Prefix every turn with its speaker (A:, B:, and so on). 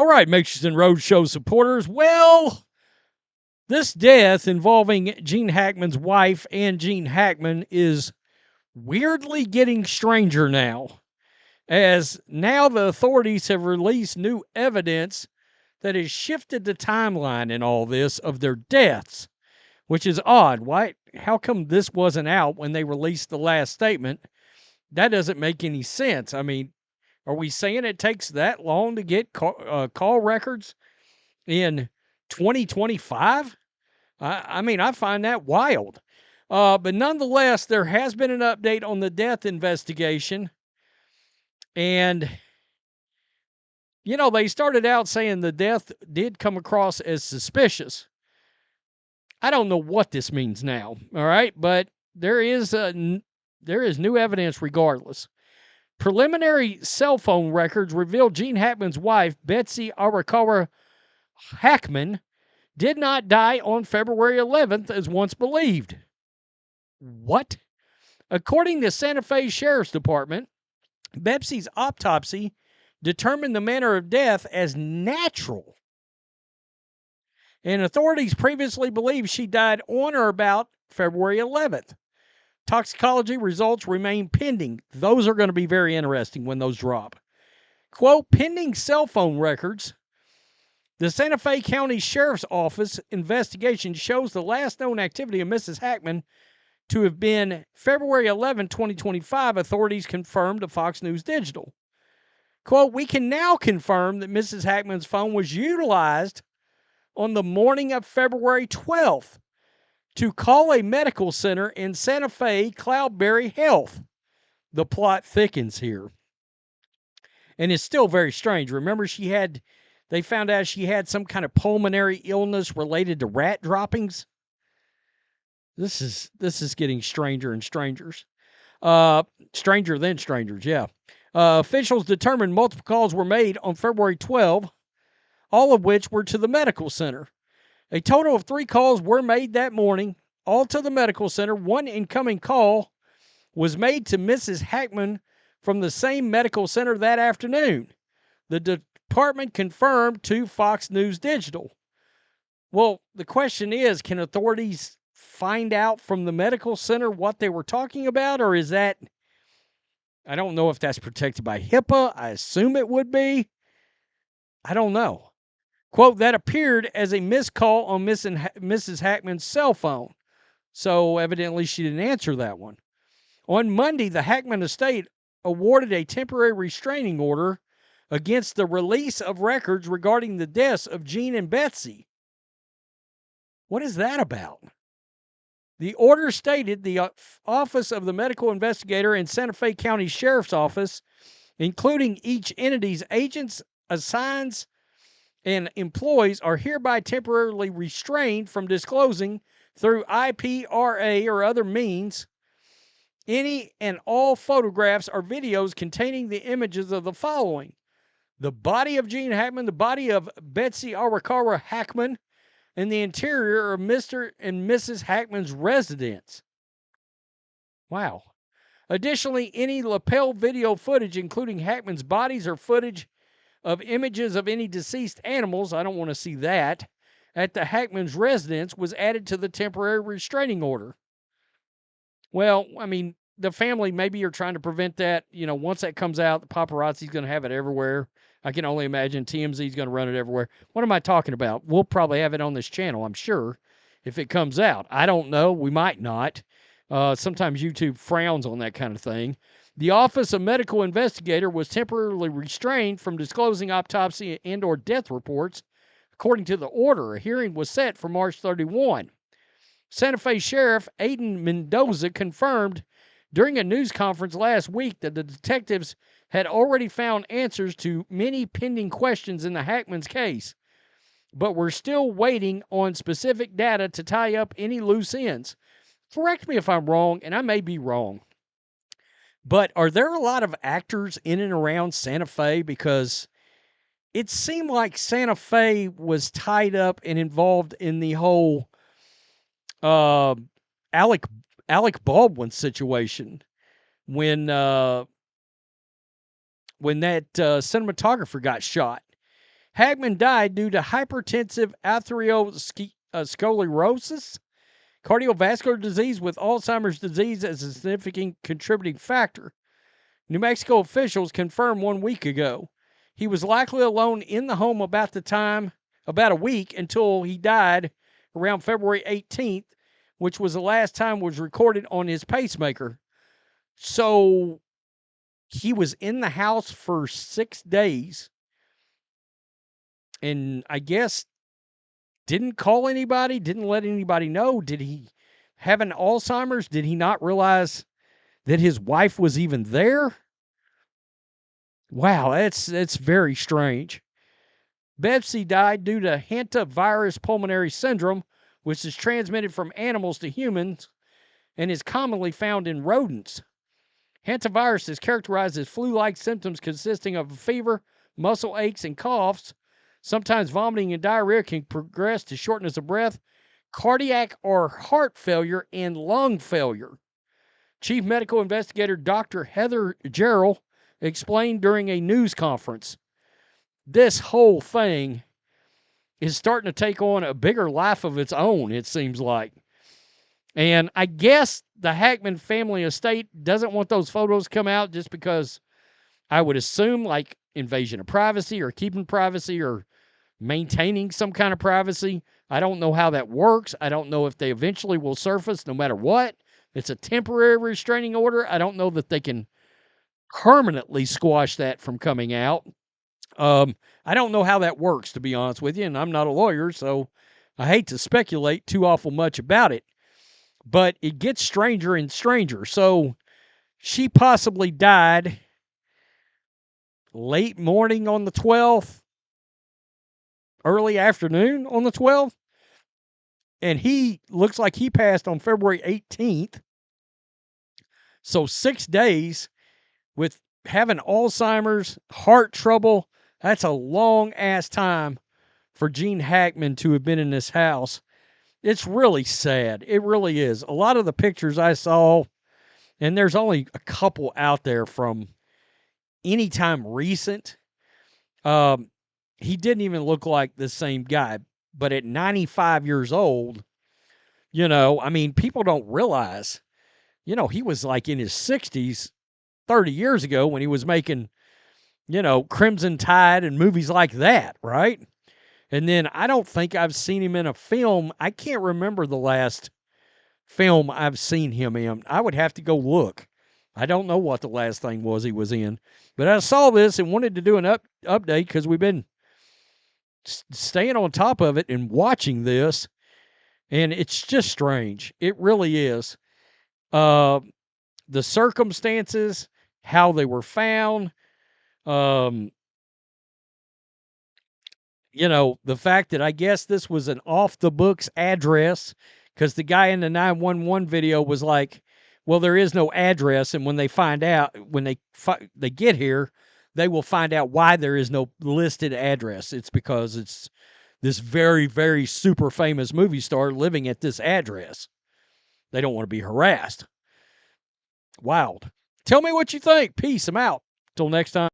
A: right, Mixers and Roadshow supporters. Well, this death involving Gene Hackman's wife and Gene Hackman is weirdly getting stranger now, as now the authorities have released new evidence that has shifted the timeline in all this of their deaths, which is odd. Why? How come this wasn't out when they released the last statement? That doesn't make any sense. I mean, are we saying it takes that long to get call records in 2025? I mean, I find that wild. But nonetheless, there has been an update on the death investigation. And, they started out saying the death did come across as suspicious. I don't know what this means now, all right? But there is new evidence regardless. Preliminary cell phone records reveal Gene Hackman's wife, Betsy Arakawa Hackman, did not die on February 11th as once believed. What? According to Santa Fe Sheriff's Department, Betsy's autopsy determined the manner of death as natural. And authorities previously believed she died on or about February 11th. Toxicology results remain pending. Those are going to be very interesting when those drop. Quote, pending cell phone records. The Santa Fe County Sheriff's Office investigation shows the last known activity of Mrs. Hackman to have been February 11, 2025, authorities confirmed to Fox News Digital. Quote, we can now confirm that Mrs. Hackman's phone was utilized on the morning of February 12th to call a medical center in Santa Fe, Cloudberry Health. The plot thickens here. And it's still very strange. Remember, they found out she had some kind of pulmonary illness related to rat droppings. This is getting stranger and strangers. Stranger than strangers, yeah. Officials determined multiple calls were made on February 12, all of which were to the medical center. A total of 3 calls were made that morning, all to the medical center. One incoming call was made to Mrs. Hackman from the same medical center that afternoon. The department confirmed to Fox News Digital. Well, the question is, can authorities find out from the medical center what they were talking about, or is that, I don't know if that's protected by HIPAA. I assume it would be. I don't know. Quote, that appeared as a missed call on Mrs. Hackman's cell phone. So evidently she didn't answer that one. On Monday, the Hackman estate awarded a temporary restraining order against the release of records regarding the deaths of Gene and Betsy. What is that about? The order stated the Office of the Medical Investigator and Santa Fe County Sheriff's Office, including each entity's agents, assigns, and employees, are hereby temporarily restrained from disclosing through IPRA or other means any and all photographs or videos containing the images of the following: the body of Gene Hackman, the body of Betsy Arakawa Hackman, and the interior of Mr. and Mrs. Hackman's residence. Wow. Additionally, any lapel video footage, including Hackman's bodies or footage of images of any deceased animals, I don't want to see that, at the Hackman's residence was added to the temporary restraining order. Well, I mean, the family maybe are trying to prevent that. Once that comes out, the paparazzi's going to have it everywhere. I can only imagine TMZ's going to run it everywhere. What am I talking about? We'll probably have it on this channel, I'm sure, if it comes out. I don't know. We might not. Sometimes YouTube frowns on that kind of thing. The Office of Medical Investigator was temporarily restrained from disclosing autopsy and or death reports. According to the order, a hearing was set for March 31. Santa Fe Sheriff Aiden Mendoza confirmed during a news conference last week that the detectives had already found answers to many pending questions in the Hackman's case, but were still waiting on specific data to tie up any loose ends. Correct me if I'm wrong, and I may be wrong, but are there a lot of actors in and around Santa Fe? Because it seemed like Santa Fe was tied up and involved in the whole Alec Baldwin situation when that cinematographer got shot. Hackman died due to hypertensive atherosclerosis, cardiovascular disease with Alzheimer's disease as a significant contributing factor. New Mexico officials confirmed 1 week ago. He was likely alone in the home about a week until he died around February 18th, which was the last time was recorded on his pacemaker. So he was in the house for 6 days and I guess didn't call anybody, didn't let anybody know. Did he have an Alzheimer's? Did he not realize that his wife was even there? Wow, that's very strange. Betsy died due to hantavirus pulmonary syndrome, which is transmitted from animals to humans and is commonly found in rodents. Hantavirus is characterized as flu-like symptoms consisting of fever, muscle aches, and coughs. Sometimes vomiting and diarrhea can progress to shortness of breath, cardiac or heart failure, and lung failure. Chief Medical Investigator Dr. Heather Gerald explained during a news conference. This whole thing is starting to take on a bigger life of its own, it seems like. And I guess the Hackman family estate doesn't want those photos come out just because I would assume like invasion of privacy or keeping privacy or maintaining some kind of privacy. I don't know how that works. I don't know if they eventually will surface no matter what. It's a temporary restraining order. I don't know that they can permanently squash that from coming out. I don't know how that works, to be honest with you, and I'm not a lawyer, so I hate to speculate too awful much about it. But it gets stranger and stranger. So she possibly died late morning on the 12th, early afternoon on the 12th. And he looks like he passed on February 18th. So 6 days with having Alzheimer's, heart trouble. That's a long ass time for Gene Hackman to have been in this house. It's really sad. It really is. A lot of the pictures I saw, and there's only a couple out there from any time recent, he didn't even look like the same guy. But at 95 years old, I mean, people don't realize, he was like in his 60s 30 years ago when he was making, Crimson Tide and movies like that, right? And then I don't think I've seen him in a film. I can't remember the last film I've seen him in. I would have to go look. I don't know what the last thing was he was in. But I saw this and wanted to do an update because we've been staying on top of it and watching this. And it's just strange. It really is. The circumstances, how they were found, the fact that I guess this was an off-the-books address because the guy in the 911 video was like, well, there is no address, and when they find out, when they get here, they will find out why there is no listed address. It's because it's this very, very super famous movie star living at this address. They don't want to be harassed. Wild. Tell me what you think. Peace. I'm out. Till next time.